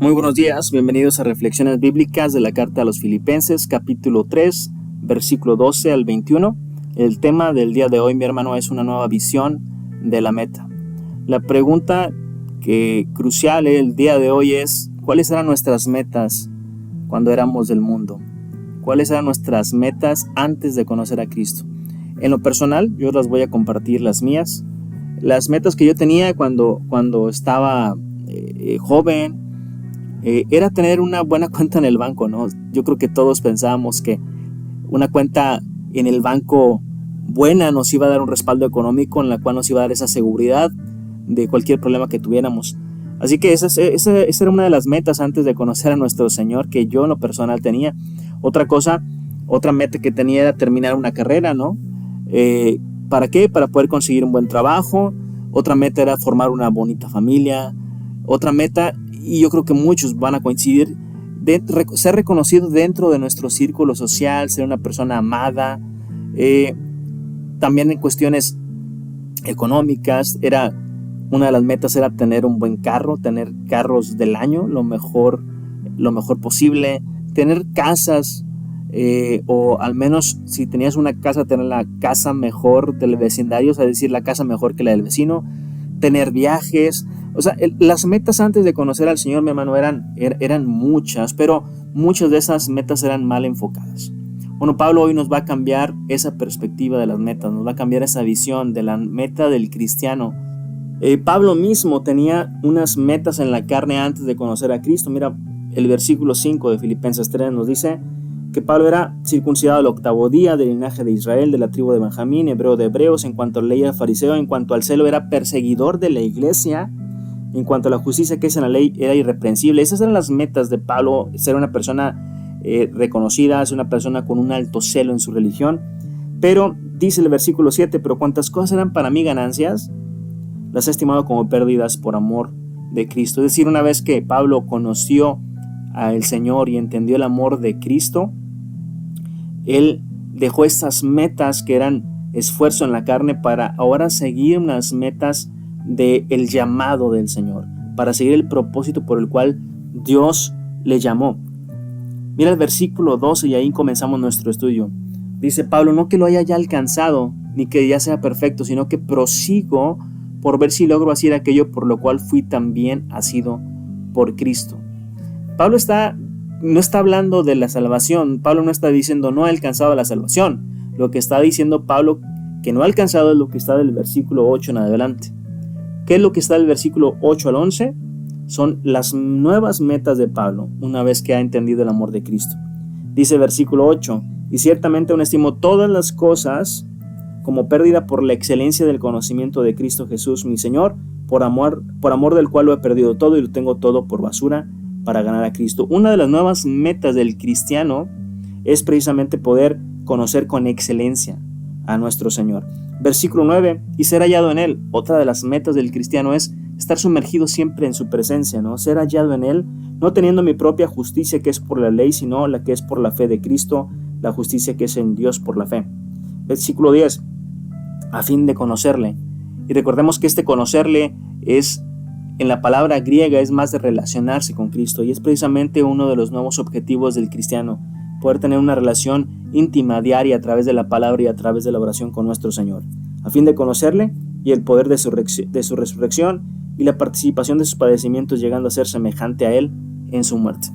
Muy buenos días, bienvenidos a Reflexiones Bíblicas de la Carta a los Filipenses, capítulo 3, versículo 12 al 21. El tema del día de hoy, mi hermano, es una nueva visión de la meta. La pregunta crucial el día de hoy es: ¿cuáles eran nuestras metas cuando éramos del mundo? ¿Cuáles eran nuestras metas antes de conocer a Cristo? En lo personal, yo las voy a compartir las mías. Las metas que yo tenía cuando estaba joven, era tener una buena cuenta en el banco, ¿no? Yo creo que todos pensábamos que una cuenta en el banco buena nos iba a dar un respaldo económico, en la cual nos iba a dar esa seguridad de cualquier problema que tuviéramos. Así que esa era una de las metas antes de conocer a nuestro Señor, que yo en lo personal tenía. Otra meta que tenía era terminar una carrera, ¿no? ¿Para qué? Para poder conseguir un buen trabajo. Otra meta era formar una bonita familia. Otra meta, y yo creo que muchos van a coincidir, ser reconocido dentro de nuestro círculo social, ser una persona amada. También en cuestiones económicas, una de las metas era tener un buen carro, tener carros del año, lo mejor posible, tener casas, o al menos si tenías una casa, tener la casa mejor del vecindario, es decir, la casa mejor que la del vecino, tener viajes. O sea, las metas antes de conocer al Señor, mi hermano, eran muchas, pero muchas de esas metas eran mal enfocadas. Bueno, Pablo hoy nos va a cambiar esa perspectiva de las metas, nos va a cambiar esa visión de la meta del cristiano. Pablo mismo tenía unas metas en la carne antes de conocer a Cristo. Mira, el versículo 5 de Filipenses 3 nos dice que Pablo era circuncidado al 8º día, del linaje de Israel, de la tribu de Benjamín, hebreo de hebreos. En cuanto a la ley era fariseo, en cuanto al celo era perseguidor de la iglesia, en cuanto a la justicia que es en la ley era irreprensible. Esas eran las metas de Pablo: ser una persona reconocida, ser una persona con un alto celo en su religión. Pero dice el versículo 7: pero cuantas cosas eran para mí ganancias, las he estimado como pérdidas por amor de Cristo. Es decir, una vez que Pablo conoció al Señor y entendió el amor de Cristo, él dejó estas metas que eran esfuerzo en la carne para ahora seguir unas metas del llamado del Señor, para seguir el propósito por el cual Dios le llamó. Mira el versículo 12 y ahí comenzamos nuestro estudio. Dice Pablo: no que lo haya ya alcanzado, ni que ya sea perfecto, sino que prosigo por ver si logro hacer aquello por lo cual fui también asido por Cristo. Pablo no está hablando de la salvación. Pablo no está diciendo no ha alcanzado la salvación. Lo que está diciendo Pablo que no ha alcanzado es lo que está del versículo 8 en adelante. ¿Qué es lo que está del versículo 8 al 11? Son las nuevas metas de Pablo una vez que ha entendido el amor de Cristo. Dice versículo 8: y ciertamente aún estimo todas las cosas como pérdida por la excelencia del conocimiento de Cristo Jesús mi Señor, por amor del cual lo he perdido todo y lo tengo todo por basura para ganar a Cristo. Una de las nuevas metas del cristiano es precisamente poder conocer con excelencia a nuestro Señor. Versículo 9: y ser hallado en Él. Otra de las metas del cristiano es estar sumergido siempre en su presencia, ¿no? Ser hallado en Él, no teniendo mi propia justicia que es por la ley, sino la que es por la fe de Cristo, la justicia que es en Dios por la fe. Versículo 10: a fin de conocerle. Y recordemos que este conocerle en la palabra griega es más de relacionarse con Cristo, y es precisamente uno de los nuevos objetivos del cristiano: poder tener una relación íntima, diaria, a través de la palabra y a través de la oración con nuestro Señor, a fin de conocerle y el poder de su resurrección y la participación de sus padecimientos, llegando a ser semejante a Él en su muerte.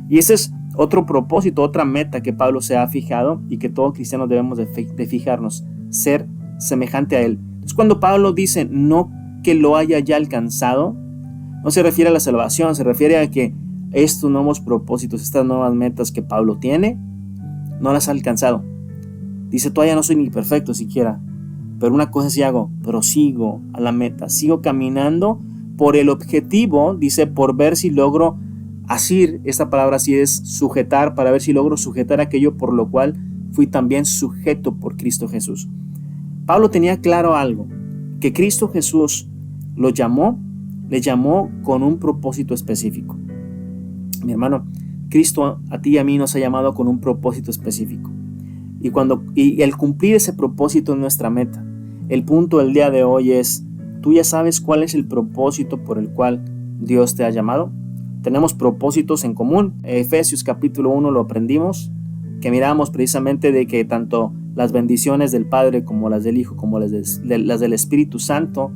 Y ese es otro propósito, otra meta que Pablo se ha fijado y que todo cristiano debemos de fijarnos: ser semejante a Él. Entonces, cuando Pablo dice no que lo haya ya alcanzado, no se refiere a la salvación, se refiere a que estos nuevos propósitos, estas nuevas metas que Pablo tiene, no las ha alcanzado. Dice: todavía no soy ni perfecto siquiera, pero una cosa sí hago, prosigo a la meta, sigo caminando por el objetivo, dice, por ver si logro asir. Esta palabra sí es sujetar, para ver si logro sujetar aquello por lo cual fui también sujeto por Cristo Jesús. Pablo tenía claro algo, que Cristo Jesús le llamó con un propósito específico. Mi hermano, Cristo a ti y a mí nos ha llamado con un propósito específico. Y el cumplir ese propósito es nuestra meta. El punto del día de hoy es: ¿tú ya sabes cuál es el propósito por el cual Dios te ha llamado? tenemos propósitos en común. Efesios capítulo 1 lo aprendimos, que miramos precisamente de que tanto las bendiciones del Padre como las del Hijo, como las del Espíritu Santo,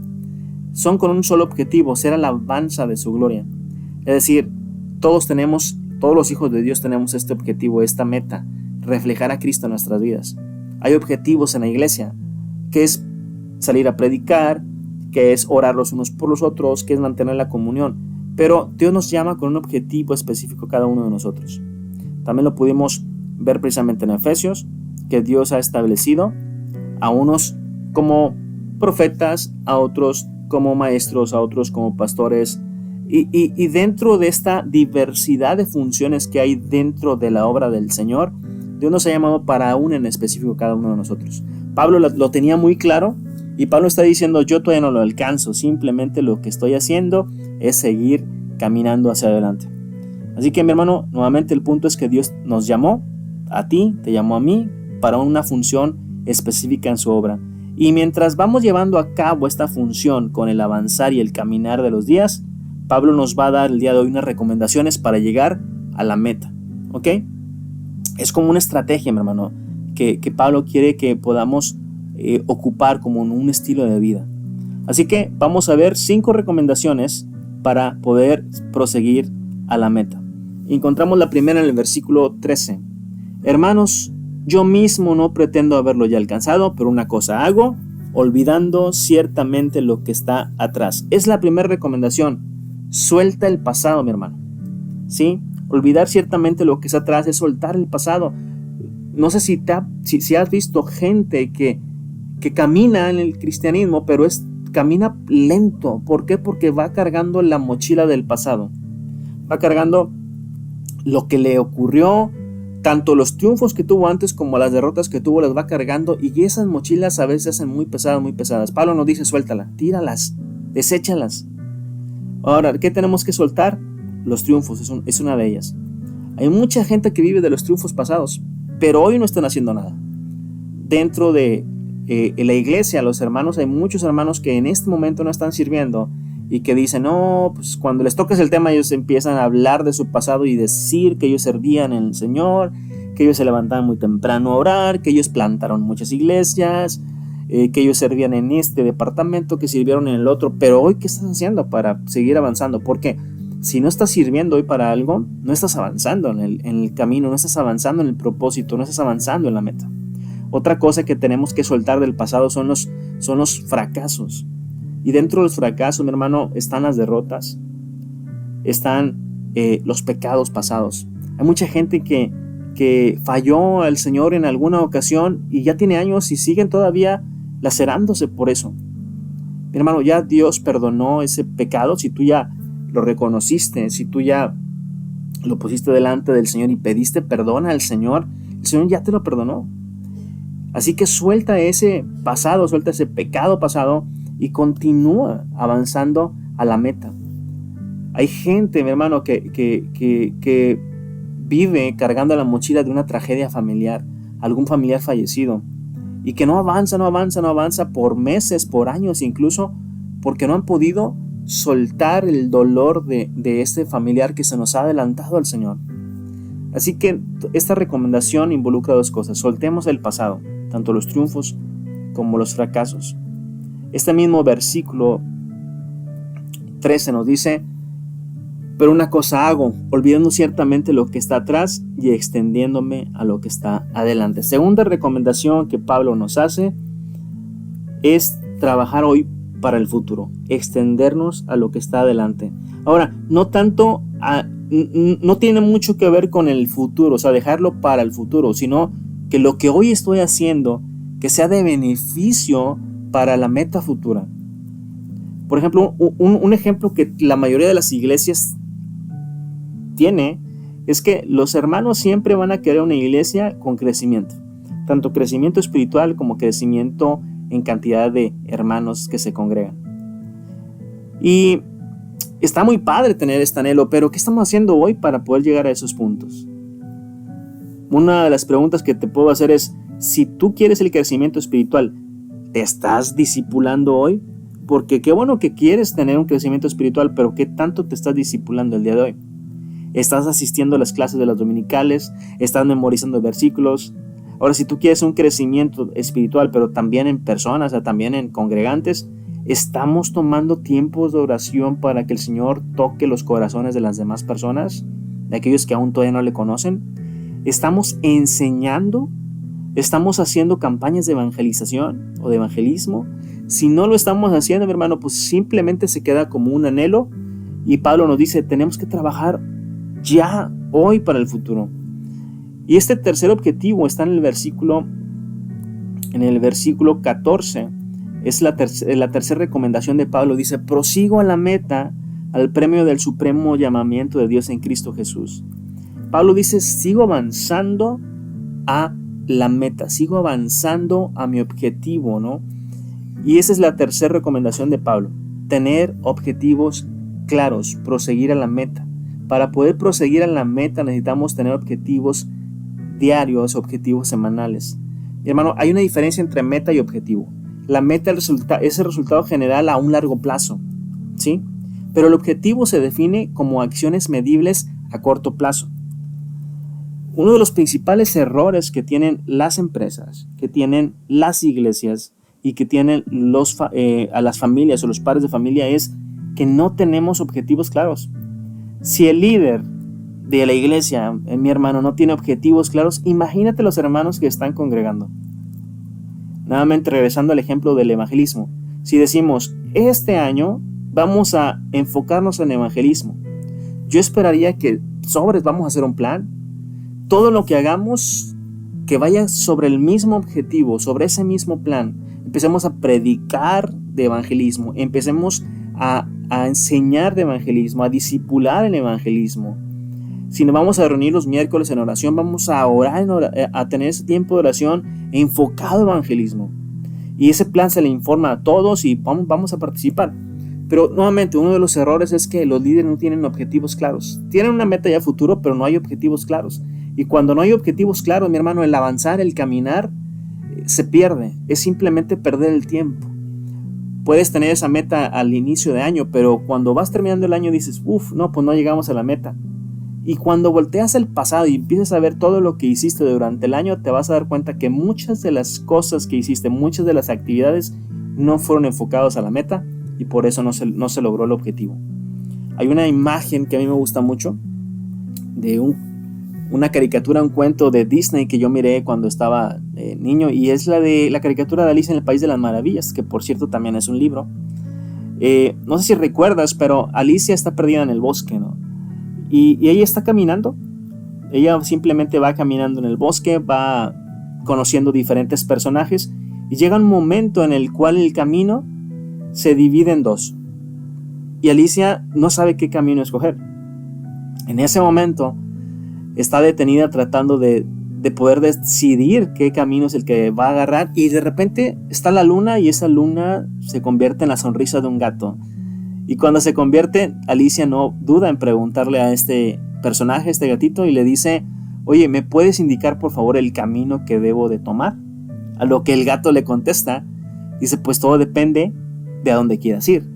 son con un solo objetivo, ser alabanza de su gloria. Es decir, todos los hijos de Dios tenemos este objetivo, esta meta, reflejar a Cristo en nuestras vidas. Hay objetivos en la iglesia, que es salir a predicar, que es orar los unos por los otros, que es mantener la comunión. Pero Dios nos llama con un objetivo específico cada uno de nosotros. También lo pudimos ver precisamente en Efesios, que Dios ha establecido a unos como profetas, a otros como maestros, a otros como pastores. Y dentro de esta diversidad de funciones que hay dentro de la obra del Señor, Dios nos ha llamado para un en específico cada uno de nosotros. Pablo lo tenía muy claro, y Pablo está diciendo: yo todavía no lo alcanzo, simplemente lo que estoy haciendo es seguir caminando hacia adelante. Así que, mi hermano, nuevamente el punto es que Dios nos llamó a ti, te llamó a mí, para una función específica en su obra. Y mientras vamos llevando a cabo esta función con el avanzar y el caminar de los días, Pablo nos va a dar el día de hoy unas recomendaciones para llegar a la meta, ¿ok? Es como una estrategia, mi hermano, que Pablo quiere que podamos ocupar como un estilo de vida. Así que vamos a ver 5 recomendaciones para poder proseguir a la meta. Encontramos la primera en el versículo 13. Hermanos, yo mismo no pretendo haberlo ya alcanzado, pero una cosa hago, olvidando ciertamente lo que está atrás. Es la primera recomendación. Suelta el pasado, mi hermano. ¿Sí? Olvidar ciertamente lo que está atrás es soltar el pasado. No sé si has visto gente que camina en el cristianismo, pero camina lento. ¿Por qué? Porque va cargando la mochila del pasado. Va cargando lo que le ocurrió, tanto los triunfos que tuvo antes como las derrotas que tuvo, las va cargando, y esas mochilas a veces hacen muy pesadas, muy pesadas. Pablo nos dice: suéltala, tíralas, deséchalas. Ahora, ¿qué tenemos que soltar? Los triunfos, es una de ellas. Hay mucha gente que vive de los triunfos pasados, pero hoy no están haciendo nada. Dentro de la iglesia, los hermanos, hay muchos hermanos que en este momento no están sirviendo y que dicen: no, pues cuando les toques el tema, ellos empiezan a hablar de su pasado y decir que ellos servían en el Señor, que ellos se levantaban muy temprano a orar, que ellos plantaron muchas iglesias, que ellos servían en este departamento, que sirvieron en el otro. Pero hoy, ¿qué estás haciendo para seguir avanzando? Porque si no estás sirviendo hoy para algo, no estás avanzando en el camino, no estás avanzando en el propósito, no estás avanzando en la meta. Otra cosa que tenemos que soltar del pasado son los fracasos. Y dentro de los fracasos, mi hermano, están las derrotas, están los pecados pasados. Hay mucha gente que falló al Señor en alguna ocasión y ya tiene años y siguen todavía lacerándose por eso. Mi hermano, ya Dios perdonó ese pecado. Si tú ya lo reconociste, si tú ya lo pusiste delante del Señor y pediste perdón al Señor, el Señor ya te lo perdonó. Así que suelta ese pasado, suelta ese pecado pasado y continúa avanzando a la meta. Hay gente, mi hermano, que vive cargando la mochila de una tragedia familiar, algún familiar fallecido, y que no avanza por meses, por años incluso, porque no han podido soltar el dolor de este familiar que se nos ha adelantado al Señor. Así que esta recomendación involucra 2 cosas: soltemos el pasado, tanto los triunfos como los fracasos. Este mismo versículo 13 nos dice: pero una cosa hago, olvidando ciertamente lo que está atrás y extendiéndome a lo que está adelante. Segunda recomendación que Pablo nos hace es trabajar hoy para el futuro, extendernos a lo que está adelante. Ahora, no tiene mucho que ver con el futuro, o sea, dejarlo para el futuro, sino que lo que hoy estoy haciendo, que sea de beneficio para la meta futura. Por ejemplo, un ejemplo que la mayoría de las iglesias tiene es que los hermanos siempre van a querer una iglesia con crecimiento, tanto crecimiento espiritual como crecimiento en cantidad de hermanos que se congregan. Y está muy padre tener este anhelo, pero ¿qué estamos haciendo hoy para poder llegar a esos puntos? Una de las preguntas que te puedo hacer es: si tú quieres el crecimiento espiritual, ¿te estás discipulando hoy? Porque qué bueno que quieres tener un crecimiento espiritual, pero ¿qué tanto te estás discipulando el día de hoy? estás asistiendo a las clases de las dominicales, estás memorizando versículos. Ahora, si tú quieres un crecimiento espiritual, pero también en personas, o sea, también en congregantes, estamos tomando tiempos de oración para que el Señor toque los corazones de las demás personas, de aquellos que aún todavía no le conocen. Estamos enseñando, estamos haciendo campañas de evangelización o de evangelismo. Si no lo estamos haciendo, mi hermano, pues simplemente se queda como un anhelo. Y Pablo nos dice, tenemos que trabajar ya, hoy, para el futuro. Y este tercer objetivo está en el versículo 14. Es la tercera recomendación de Pablo. Dice, prosigo a la meta, al premio del supremo llamamiento de Dios en Cristo Jesús. Pablo dice, sigo avanzando a la meta, sigo avanzando a mi objetivo, ¿no? Y esa es la tercera recomendación de Pablo, tener objetivos claros, proseguir a la meta. Para poder proseguir a la meta necesitamos tener objetivos diarios, objetivos semanales. Mi hermano, hay una diferencia entre meta y objetivo. La meta es el resultado general a un largo plazo, ¿sí? Pero el objetivo se define como acciones medibles a corto plazo. Uno de los principales errores que tienen las empresas, que tienen las iglesias y que tienen a las familias o los padres de familia es que no tenemos objetivos claros. Si el líder de la iglesia, mi hermano, no tiene objetivos claros, imagínate los hermanos que están congregando. Nuevamente regresando al ejemplo del evangelismo. Si decimos, este año vamos a enfocarnos en evangelismo, yo esperaría que vamos a hacer un plan. Todo lo que hagamos que vaya sobre el mismo objetivo, sobre ese mismo plan. Empecemos a predicar de evangelismo, empecemos a enseñar de evangelismo, a discipular el evangelismo. Si nos vamos a reunir los miércoles en oración, vamos a orar, a tener ese tiempo de oración enfocado a evangelismo. Y ese plan se le informa a todos y vamos a participar. Pero nuevamente, uno de los errores es que los líderes no tienen objetivos claros. Tienen una meta ya futuro, pero no hay objetivos claros. Y cuando no hay objetivos claros, mi hermano, el avanzar, el caminar, se pierde. Es simplemente perder el tiempo. Puedes tener esa meta al inicio de año, pero cuando vas terminando el año dices, pues no llegamos a la meta. Y cuando volteas al pasado y empiezas a ver todo lo que hiciste durante el año, te vas a dar cuenta que muchas de las cosas que hiciste, muchas de las actividades no fueron enfocadas a la meta y por eso no se logró el objetivo. Hay una imagen que a mí me gusta mucho de una caricatura, un cuento de Disney que yo miré cuando estaba niño, y es la caricatura de Alicia en el País de las Maravillas, que por cierto también es un libro. No sé si recuerdas, pero Alicia está perdida en el bosque, ¿no? Y ella está caminando. Ella simplemente va caminando en el bosque, va conociendo diferentes personajes y llega un momento en el cual el camino se divide en dos. Y Alicia no sabe qué camino escoger. En ese momento está detenida tratando de poder decidir qué camino es el que va a agarrar, y de repente está la luna y esa luna se convierte en la sonrisa de un gato. Y cuando se convierte, Alicia no duda en preguntarle a este personaje, este gatito, y le dice, oye, ¿me puedes indicar por favor el camino que debo de tomar? A lo que el gato le contesta, dice, pues todo depende de a dónde quieras ir.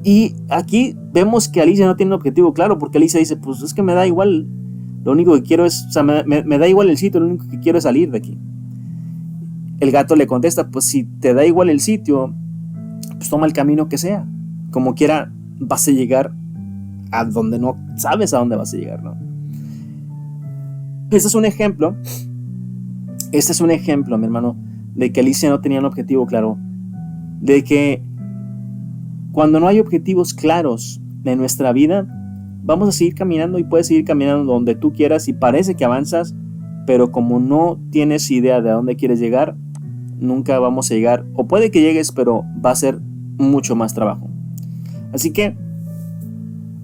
Y aquí vemos que Alicia no tiene un objetivo claro, porque Alicia dice, pues es que me da igual, lo único que quiero es, me da igual el sitio, lo único que quiero es salir de aquí. El gato le contesta, pues si te da igual el sitio, pues toma el camino que sea, como quiera vas a llegar a donde no sabes a dónde vas a llegar, ¿no? Este es un ejemplo, mi hermano, de que Alicia no tenía un objetivo claro, de que cuando no hay objetivos claros en nuestra vida, vamos a seguir caminando y puedes seguir caminando donde tú quieras y parece que avanzas, pero como no tienes idea de a dónde quieres llegar, nunca vamos a llegar, o puede que llegues, pero va a ser mucho más trabajo. Así que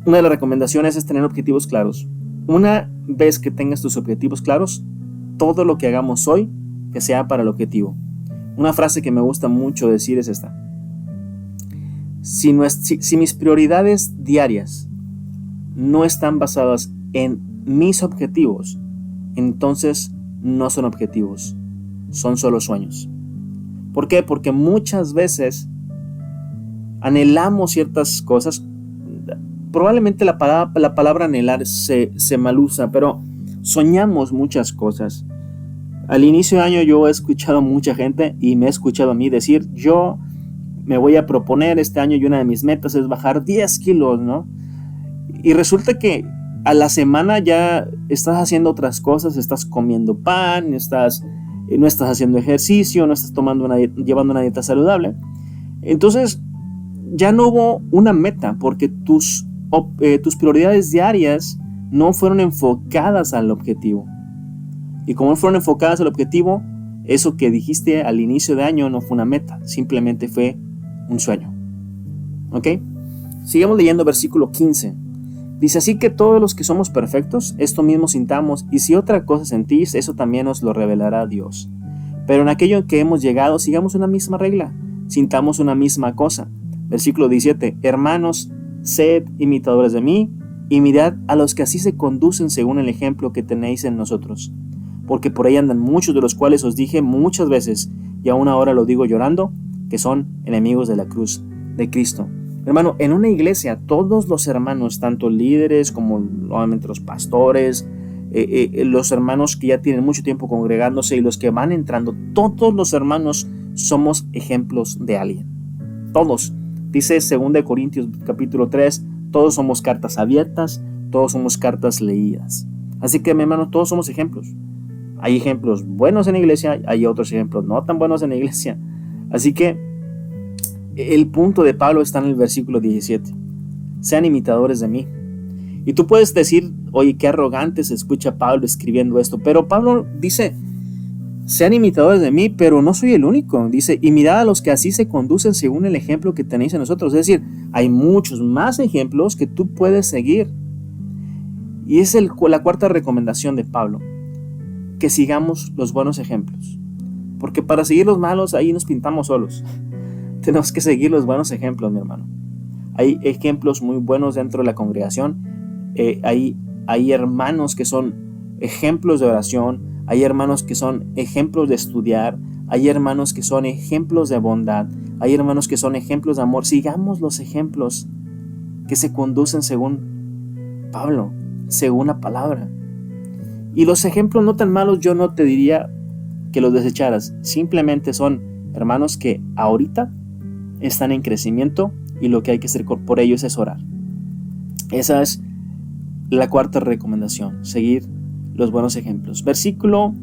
una de las recomendaciones es tener objetivos claros. Una vez que tengas tus objetivos claros, todo lo que hagamos hoy, que sea para el objetivo. Una frase que me gusta mucho decir es esta: si mis prioridades diarias no están basadas en mis objetivos, entonces no son objetivos, son solo sueños. ¿Por qué? Porque muchas veces anhelamos ciertas cosas, probablemente la palabra anhelar se malusa, pero soñamos muchas cosas. Al inicio de año yo he escuchado a mucha gente y me he escuchado a mí decir, yo me voy a proponer este año y una de mis metas es bajar 10 kilos, ¿no? Y resulta que a la semana ya estás haciendo otras cosas, estás comiendo pan, no estás haciendo ejercicio, no estás llevando una dieta saludable. Entonces ya no hubo una meta porque tus prioridades diarias no fueron enfocadas al objetivo. Y como no fueron enfocadas al objetivo, eso que dijiste al inicio de año no fue una meta, simplemente fue un sueño. ¿Ok? Sigamos leyendo versículo 15. Dice, así que todos los que somos perfectos, esto mismo sintamos, y si otra cosa sentís, eso también os lo revelará Dios. Pero en aquello en que hemos llegado, sigamos una misma regla, sintamos una misma cosa. Versículo 17, hermanos, sed imitadores de mí, y mirad a los que así se conducen según el ejemplo que tenéis en nosotros. Porque por ahí andan muchos de los cuales os dije muchas veces, y aún ahora lo digo llorando, que son enemigos de la cruz de Cristo. Hermano, en una iglesia todos los hermanos, tanto líderes como obviamente los pastores, los hermanos que ya tienen mucho tiempo congregándose y los que van entrando, todos los hermanos somos ejemplos de alguien. Todos. Dice 2 Corintios capítulo 3, todos somos cartas abiertas, todos somos cartas leídas. Así que mi hermano, todos somos ejemplos. Hay ejemplos buenos en la iglesia, hay otros ejemplos no tan buenos en la iglesia. Así que el punto de Pablo está en el versículo 17. Sean imitadores de mí. Y tú puedes decir, oye, qué arrogante se escucha Pablo escribiendo esto. Pero Pablo dice, sean imitadores de mí, pero no soy el único. Dice, y mirad a los que así se conducen según el ejemplo que tenéis en nosotros. Es decir, hay muchos más ejemplos que tú puedes seguir. Y es la cuarta recomendación de Pablo. Que sigamos los buenos ejemplos. Porque para seguir los malos, ahí nos pintamos solos. Tenemos que seguir los buenos ejemplos, mi hermano. Hay ejemplos muy buenos dentro de la congregación. Hay hermanos que son ejemplos de oración. Hay hermanos que son ejemplos de estudiar. Hay hermanos que son ejemplos de bondad. Hay hermanos que son ejemplos de amor. Sigamos los ejemplos que se conducen según Pablo, según la palabra. Y los ejemplos no tan malos yo no te diría que los desecharas. Simplemente son hermanos que ahorita están en crecimiento y lo que hay que hacer por ellos es orar. Esa es la cuarta recomendación, seguir los buenos ejemplos. Versículo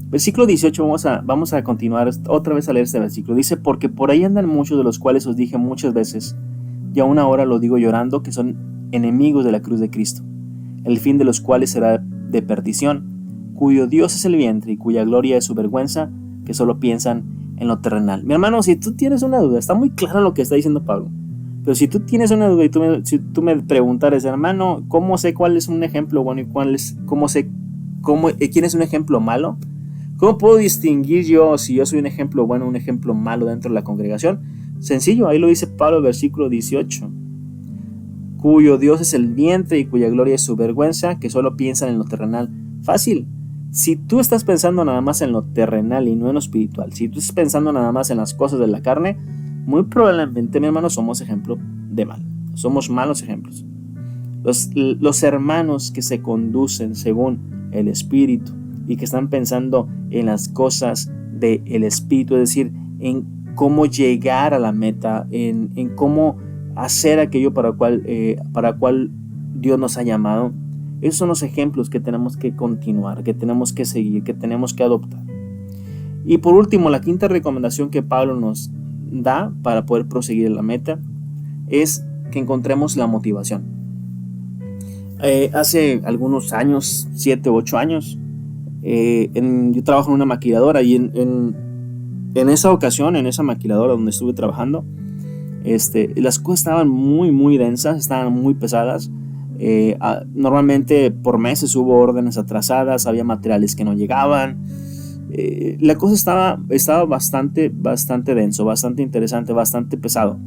18, vamos a continuar otra vez a leer este versículo. Dice, porque por ahí andan muchos de los cuales os dije muchas veces, y aún ahora lo digo llorando, que son enemigos de la cruz de Cristo, el fin de los cuales será de perdición, cuyo Dios es el vientre y cuya gloria es su vergüenza, que solo piensan en lo terrenal. Mi hermano, si tú tienes una duda, está muy claro lo que está diciendo Pablo, pero si tú tienes una duda y si tú me preguntares, hermano, ¿cómo sé cuál es un ejemplo bueno y quién es un ejemplo malo? ¿Cómo puedo distinguir yo si yo soy un ejemplo bueno o un ejemplo malo dentro de la congregación? Sencillo, ahí lo dice Pablo, versículo 18. Cuyo Dios es el vientre y cuya gloria es su vergüenza, que solo piensan en lo terrenal. Fácil. Si tú estás pensando nada más en lo terrenal y no en lo espiritual, si tú estás pensando nada más en las cosas de la carne, muy probablemente, mi hermano, somos ejemplo de mal. Somos malos ejemplos. Los hermanos que se conducen según el Espíritu y que están pensando en las cosas del Espíritu, es decir, en cómo llegar a la meta, en cómo hacer aquello para cual Dios nos ha llamado. Esos son los ejemplos que tenemos que continuar, que tenemos que seguir, que tenemos que adoptar. Y por último, la quinta recomendación que Pablo nos da para poder proseguir en la meta es que encontremos la motivación. Hace algunos años, 7 u 8 años, yo trabajo en una maquiladora y en esa ocasión, en esa maquiladora donde estuve trabajando, las cosas estaban muy muy densas, estaban muy pesadas. Normalmente por meses hubo órdenes atrasadas, había materiales que no llegaban. La cosa estaba bastante denso, bastante interesante, bastante pesado.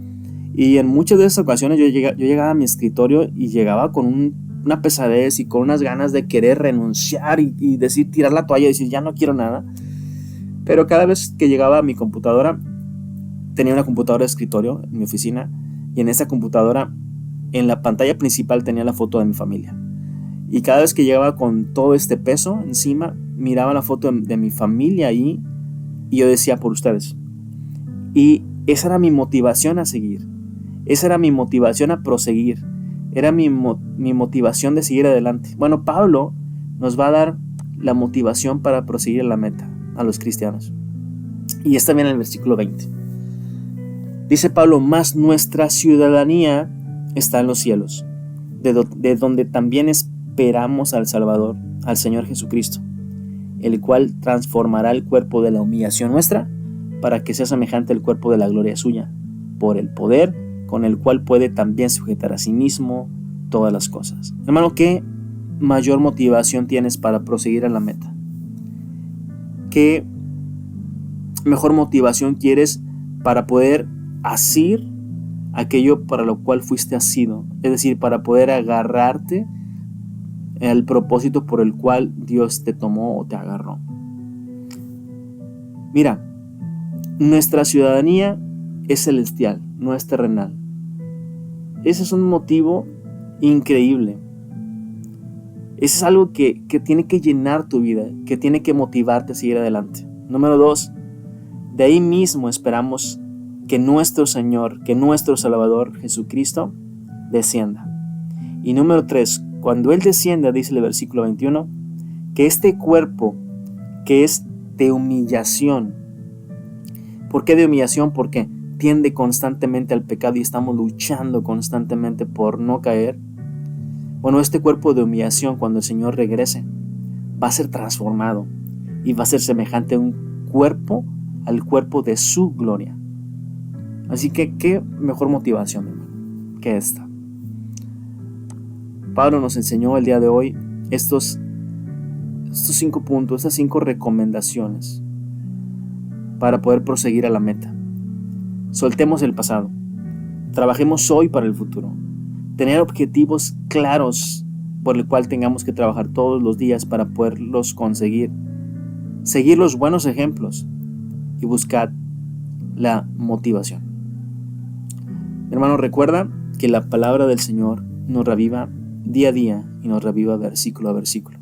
Y en muchas de esas ocasiones yo llegaba a mi escritorio y llegaba con una pesadez y con unas ganas de querer renunciar y decir, tirar la toalla y decir, ya no quiero nada. Pero cada vez que llegaba a mi computadora, tenía una computadora de escritorio en mi oficina, y en esa computadora en la pantalla principal tenía la foto de mi familia. Y cada vez que llegaba con todo este peso encima, miraba la foto de mi familia ahí y yo decía, por ustedes. Y esa era mi motivación a seguir. Esa era mi motivación a proseguir. Era mi motivación de seguir adelante. Bueno, Pablo nos va a dar la motivación para proseguir la meta a los cristianos. Y está bien en el versículo 20. Dice Pablo, mas nuestra ciudadanía está en los cielos, de donde también esperamos al Salvador, al Señor Jesucristo, el cual transformará el cuerpo de la humillación nuestra para que sea semejante al cuerpo de la gloria suya, por el poder con el cual puede también sujetar a sí mismo todas las cosas. Hermano, ¿qué mayor motivación tienes para proseguir a la meta? ¿Qué mejor motivación quieres para poder asir aquello para lo cual fuiste asido? Es decir, para poder agarrarte al propósito por el cual Dios te tomó o te agarró. Mira, nuestra ciudadanía es celestial, no es terrenal. Ese es un motivo increíble. Ese es algo que tiene que llenar tu vida, que tiene que motivarte a seguir adelante. Número 2, de ahí mismo esperamos que nuestro Señor, que nuestro Salvador Jesucristo descienda. Y número 3, cuando Él descienda, dice el versículo 21, que este cuerpo que es de humillación. ¿Por qué de humillación? Porque tiende constantemente al pecado y estamos luchando constantemente por no caer. Bueno, este cuerpo de humillación, cuando el Señor regrese, va a ser transformado y va a ser semejante a un cuerpo, al cuerpo de su gloria. Así que, ¿qué mejor motivación, hermano, que esta? Pablo nos enseñó el día de hoy estos 5 puntos, estas 5 recomendaciones para poder proseguir a la meta. Soltemos el pasado, trabajemos hoy para el futuro, tener objetivos claros por el cual tengamos que trabajar todos los días para poderlos conseguir, seguir los buenos ejemplos y buscar la motivación. Hermano, recuerda que la palabra del Señor nos reviva día a día y nos reviva versículo a versículo.